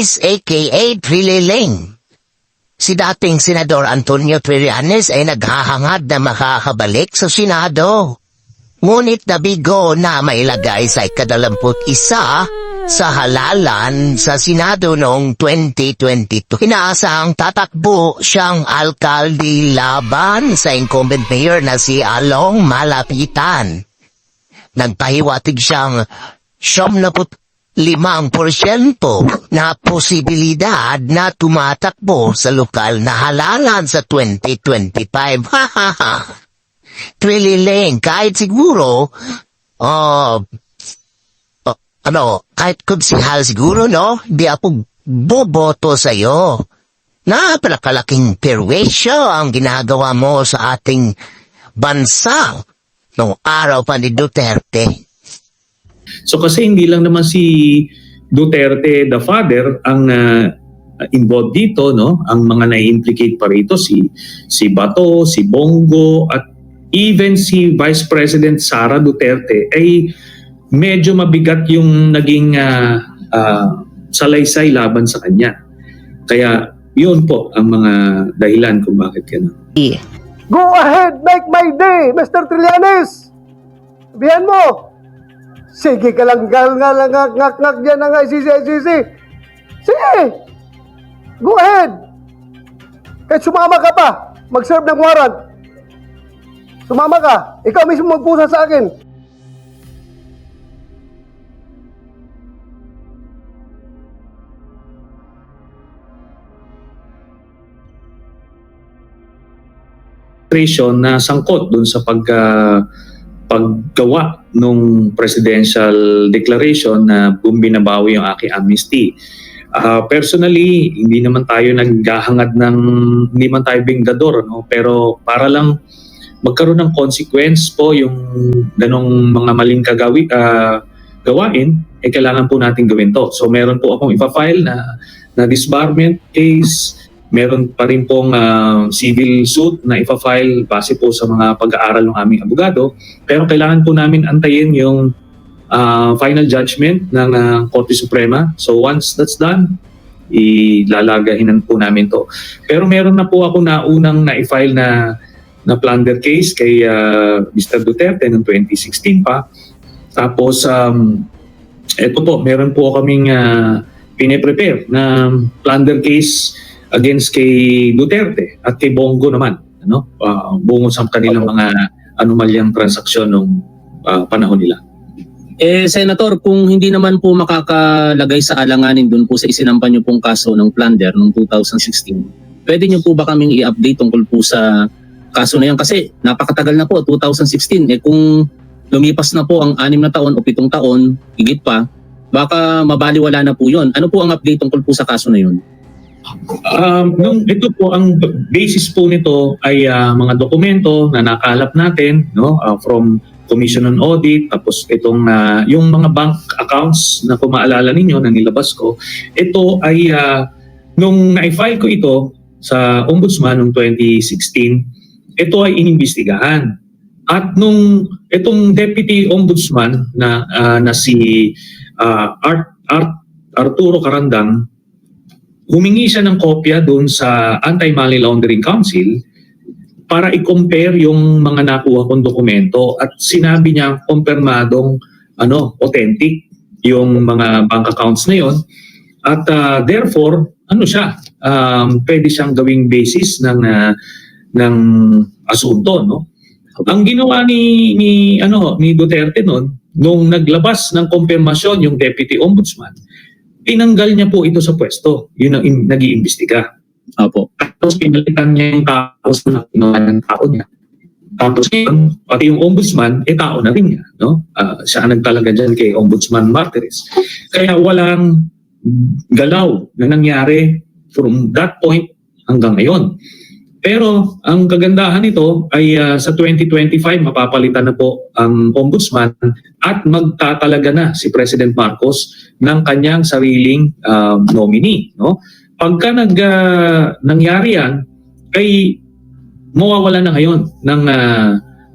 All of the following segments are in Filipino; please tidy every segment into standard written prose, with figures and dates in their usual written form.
Trillanes aka Trililing. Si dating Senador Antonio Trillanes ay naghahangad na makakabalik sa Senado. Ngunit nabigo na mailagay sa ika-21 sa halalan sa Senado noong 2022. Inaasahang tatakbo siyang alkalde laban sa incumbent mayor na si Along Malapitan. Nagpahiwatig siyang 75% na posibilidad na tumatakbo sa lokal na halalan sa 2025. Trililing, kahit siguro, kahit konsihal siguro, no? Di ako boboto sa'yo. Napakalaking perwisyo ang ginagawa mo sa ating bansa noong araw pa ni Duterte. So kasi hindi lang naman si Duterte the father ang involved dito, no? Ang mga na-implicate pa rito si Bato, si Bongo, at even si Vice President Sara Duterte ay medyo mabigat yung naging salaysay laban sa kanya. Kaya yun po ang mga dahilan kung bakit gano'n. Go ahead, make my day, Mr. Trillanes! Sabihan mo! Sige ka lang, ngak dyan ng ICC. Sige! Go ahead! Kahit sumama ka pa, mag-serve ng warrant. Sumama ka, ikaw mismo magpusa sa akin. Na sangkot dun sa paggawa ng presidential declaration na binabawi yung aking amnesty. Personally, hindi naman tayo hindi man tayo binggador, no? Pero para lang magkaroon ng consequence po yung ganong mga maling gawain, kailangan po natin gawin to. So meron po akong ipa-file na disbarment case. Meron pa rin pong civil suit na ipa-file base po sa mga pag-aaral ng aming abogado. Pero kailangan po namin antayin yung final judgment ng Korte Suprema. So once that's done, ilalagahinan po namin to. Pero meron na po ako unang na-file na plunder case kay Mr. Duterte noong 2016 pa. Tapos, eto po, meron po kaming pine-prepare na plunder case against kay Duterte at kay Bongo naman, bungo sa kanilang mga anomalyang transaksyon nung panahon nila. Senator, kung hindi naman po makakalagay sa alanganin doon po sa isinampan niyo pong kaso ng plunder noong 2016, pwede niyo po ba kaming i-update tungkol po sa kaso na yan? Kasi napakatagal na po, 2016. Kung lumipas na po ang 6 na taon o 7 taon, higit pa, baka mabaliwala na po yun. Ano po ang update tungkol po sa kaso na yun? Ito po, ang basis po nito ay mga dokumento na nakalap natin, from Commission on Audit, tapos itong yung mga bank accounts na kung maalala ninyo na nilabas ko. Ito ay nung na-file ko ito sa Ombudsman noong 2016, ito ay inimbestigahan. At nung itong Deputy Ombudsman na si Arturo Carandang, humingi siya ng kopya doon sa Anti-Money Laundering Council para i-compare yung mga nakuha kong dokumento at sinabi niya kumpirmadong authentic yung mga bank accounts na yon at therefore pwede siyang gawing basis ng asunto, no? Ang ginawa ni Duterte nung naglabas ng kumpirmasyon yung Deputy Ombudsman, tinanggal niya po ito sa pwesto. Yun ang nag-iimbestiga. Opo. Tapos pinalitan niya yung tapos na ginawa ng tao niya. Tapos yun, pati yung ombudsman, tao na rin niya. No? Siya ang nagtalaga dyan kay Ombudsman Martires. Kaya walang galaw na nangyari from that point hanggang ngayon. Pero ang kagandahan nito ay sa 2025 mapapalitan na po ang ombudsman at magtatalaga na si President Marcos ng kanyang sariling nominee, no? Pagka nangyari yan, ay mawawala na ngayon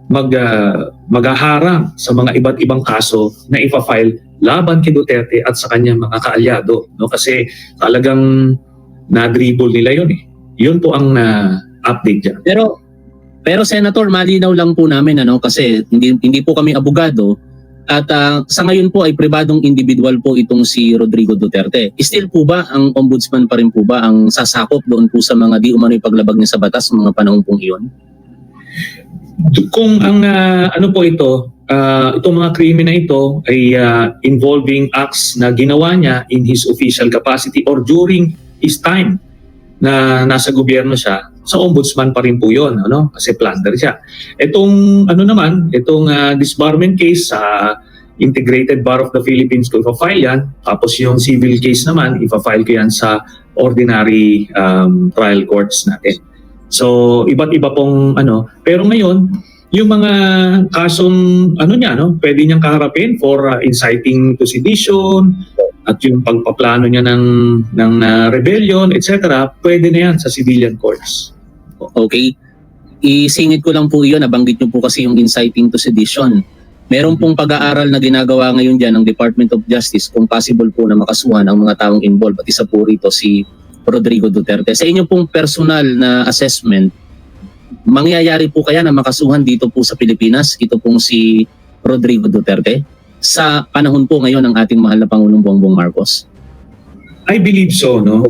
maghaharang sa mga iba't ibang kaso na ipa-file laban kay Duterte at sa kanyang mga kaalyado, no? Kasi talagang na-dribble nila yun eh. Yun po ang update dyan. Pero Senator, malinaw lang po namin kasi hindi po kami abogado at sa ngayon po ay pribadong individual po itong si Rodrigo Duterte. Still po ba ang ombudsman pa rin po ba ang sasakop doon po sa mga di umano'y paglabag niya sa batas sa mga panahon pong iyon? Kung ang po ito, itong mga krimen na ito ay involving acts na ginawa niya in his official capacity or during his time na nasa gobyerno siya, sa ombudsman pa rin po yun, kasi plunder siya. Itong disbarment case sa Integrated Bar of the Philippines ko ipa-file yan, tapos yung civil case naman ipa-file ko yan sa ordinary trial courts natin. So iba't iba pong pero ngayon yung mga kasong pwede niyang kaharapin for inciting to sedition at yung pagpaplano niya ng rebellion, etc., pwede na yan sa civilian courts. Okay. Isingit ko lang po iyon, nabanggit niyo po kasi yung inciting to sedition. Meron pong pag-aaral na ginagawa ngayon dyan ng Department of Justice kung possible po na makasuhan ang mga taong involved at isa po rito si Rodrigo Duterte. Sa inyo pong personal na assessment, mangyayari po kaya na makasuhan dito po sa Pilipinas ito pong si Rodrigo Duterte sa panahon po ngayon ng ating mahal na Pangulong Bongbong Marcos? I believe so, no?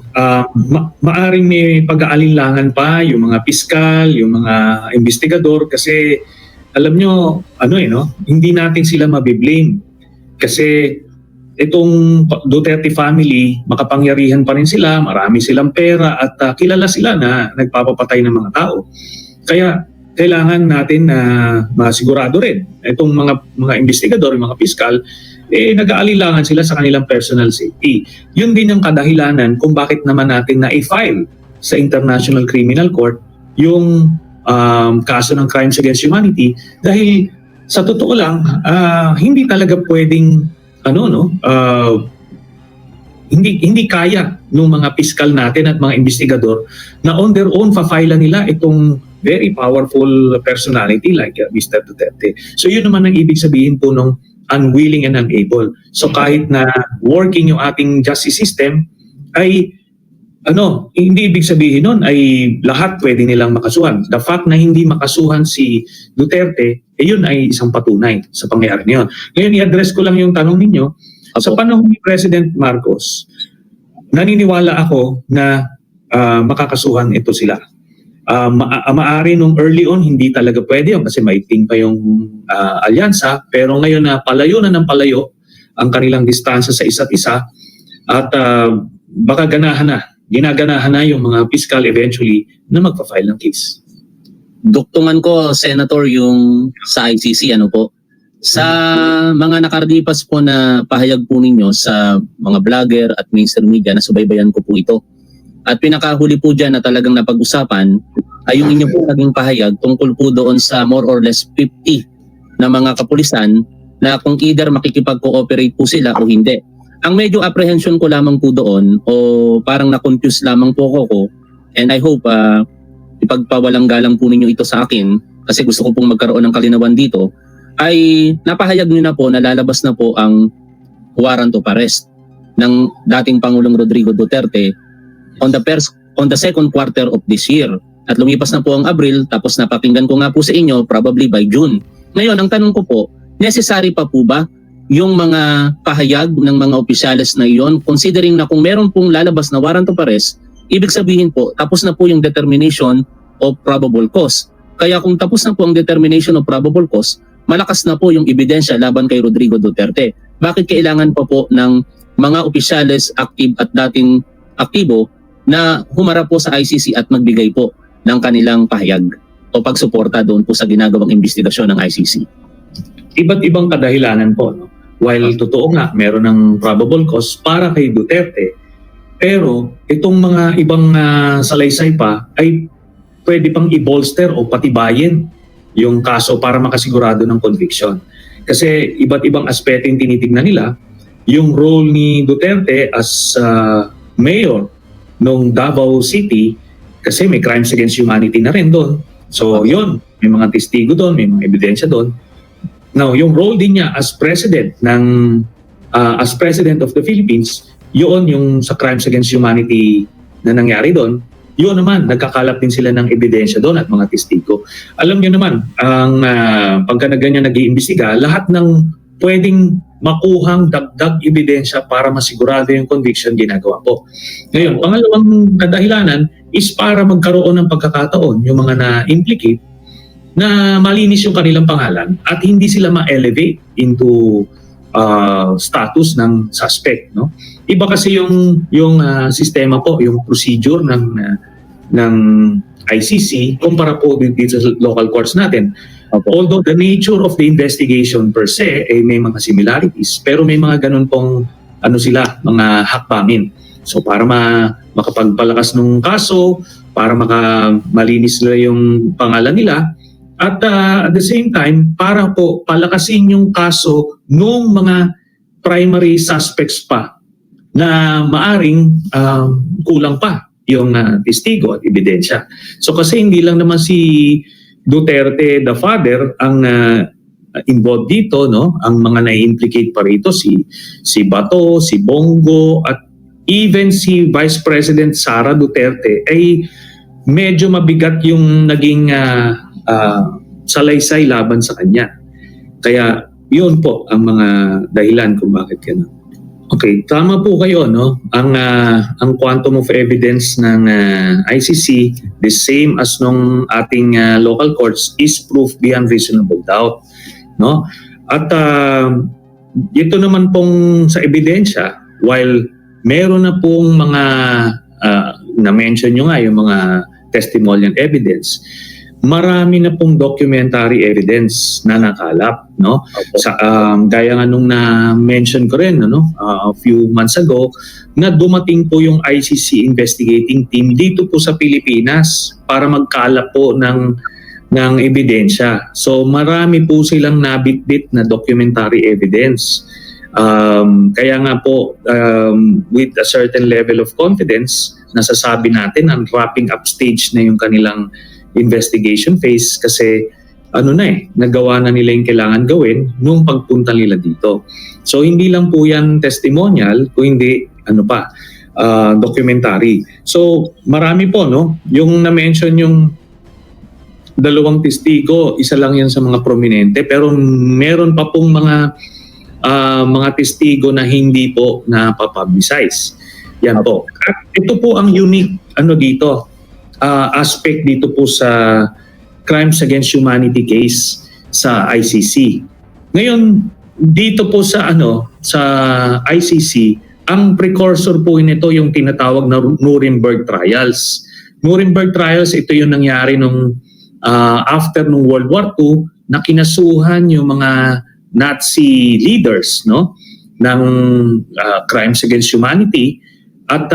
Maaring may pag-aalinlangan pa yung mga piskal, yung mga investigador kasi alam nyo, hindi natin sila mabiblame kasi itong Duterte family, makapangyarihan pa rin sila, marami silang pera at kilala sila na nagpapapatay ng mga tao. Kaya kailangan natin na masigurado rin itong mga investigador, mga piskal, nag-aalilangan sila sa kanilang personal safety. Yun din ang kadahilanan kung bakit naman natin na-file sa International Criminal Court yung kaso ng crimes against humanity dahil sa totoo lang, hindi talaga pwedeng hindi kaya ng mga piskal natin at mga investigador na on their own fa-file nila itong very powerful personality like Mr. Duterte. So yun naman ang ibig sabihin po nung unwilling and unable. So kahit na working yung ating justice system ay hindi ibig sabihin nun ay lahat pwede nilang makasuhan. The fact na hindi makasuhan si Duterte, yun ay isang patunay sa pangyayari niyon. Ngayon, i-address ko lang yung tanong ninyo. Sa panahon ni President Marcos, naniniwala ako na makakasuhan ito sila. Maari nung early on, hindi talaga pwede yun kasi maiting pa yung alyansa. Pero ngayon na palayo na ng palayo ang kanilang distansya sa isa't isa at baka ginaganahan na yung mga piskal eventually na magpa-file ng case. Duktungan ko, Senator, yung sa ICC, sa mga nakaralipas po na pahayag po ninyo sa mga vlogger at mainstream media, na subaybayan ko po ito. At pinakahuli po dyan na talagang napag-usapan ay yung inyo po naging pahayag tungkol po doon sa more or less 50 na mga kapulisan na kung either makikipag-cooperate po sila o hindi. Ang medyo apprehension ko lamang po doon o parang na-confuse lamang po ako and I hope ipagpawalang galang po ninyo ito sa akin kasi gusto ko pong magkaroon ng kalinawan dito ay napahayag nyo na po na lalabas na po ang warrant of arrest ng dating Pangulong Rodrigo Duterte on the second quarter of this year. At lumipas na po ang Abril tapos napakinggan ko nga po sa inyo probably by June. Ngayon, ang tanong ko po, necessary pa po ba yung mga pahayag ng mga opisyales na iyon considering na kung meron pong lalabas na warrant of arrest, ibig sabihin po tapos na po yung determination of probable cause. Kaya kung tapos na po ang determination of probable cause, malakas na po yung ebidensya laban kay Rodrigo Duterte. Bakit kailangan pa po ng mga opisyales active at dating aktibo na humarap po sa ICC at magbigay po ng kanilang pahayag o pagsuporta doon po sa ginagawang investigasyon ng ICC? Iba't ibang kadahilanan po, no? While totoo nga, meron ng probable cause para kay Duterte, pero itong mga ibang salaysay pa ay pwede pang i-bolster o patibayin yung kaso para makasigurado ng conviction. Kasi iba't ibang aspeto yung tinitignan nila. Yung role ni Duterte as mayor nung Davao City, kasi may crimes against humanity na rin doon, So yun, may mga testigo doon, may mga ebidensya doon. Now, yung role din niya as president as president of the Philippines, yun yung sa crimes against humanity na nangyari doon, yun naman, nagkakalap din sila ng ebidensya doon at mga testigo. Alam niyo naman, ang pagka na ganyan nag-iimbestiga, lahat ng pwedeng makuhang dagdag ebidensya para masigurado yung conviction ginagawa po. Ngayon, pangalawang kadahilanan is para magkaroon ng pagkakataon yung mga na-implicate na malinis yung kanilang pangalan at hindi sila ma-elevate into status ng suspect, no? Iba kasi yung sistema po, yung procedure ng ICC kumpara po dito sa local courts natin. Although the nature of the investigation per se may mga similarities, pero may mga ganun pong sila, mga hakbangin. So para makapagpalakas ng kaso, para malinis nila yung pangalan nila, at at the same time, para po palakasin yung kaso nung mga primary suspects pa na maaring kulang pa yung testigo at ebidensya. So kasi hindi lang naman si Duterte the father ang involved dito, no? Ang mga na-implicate pa rito si Bato, si Bongo, at even si Vice President Sara Duterte ay medyo mabigat yung naging salaysay laban sa kanya. Kaya yun po ang mga dahilan kung bakit gano'n. Okay, tama po kayo, no? Ang quantum of evidence ng ICC, the same as nung ating local courts, is proof beyond reasonable doubt, no? At ito naman pong sa ebidensya, while meron na pong mga na-mention nyo nga yung mga testimonial evidence, marami na pong documentary evidence na nakalap, no? Sa gaya nga nung na-mention ko rin, a few months ago, na dumating po yung ICC investigating team dito po sa Pilipinas para magkalap po ng ebidensya. So marami po silang nabitbit na documentary evidence. Kaya nga po, with a certain level of confidence, nasasabi natin ang wrapping up stage na yung kanilang investigation phase kasi nagawa na nila yung kailangan gawin nung pagpunta nila dito. So hindi lang po yan testimonial, kung hindi documentary. So marami po, no? Yung na-mention yung dalawang testigo, isa lang yan sa mga prominente, pero meron pa pong mga testigo na hindi po napapublicize. Yan po. At ito po ang unique dito, aspect dito po sa crimes against humanity case sa ICC. Ngayon, dito po sa ICC, ang precursor po nito yung tinatawag na Nuremberg Trials. Nuremberg Trials, ito yung nangyari nung after nung World War II na kinasuhan yung mga Nazi leaders, no, ng crimes against humanity, at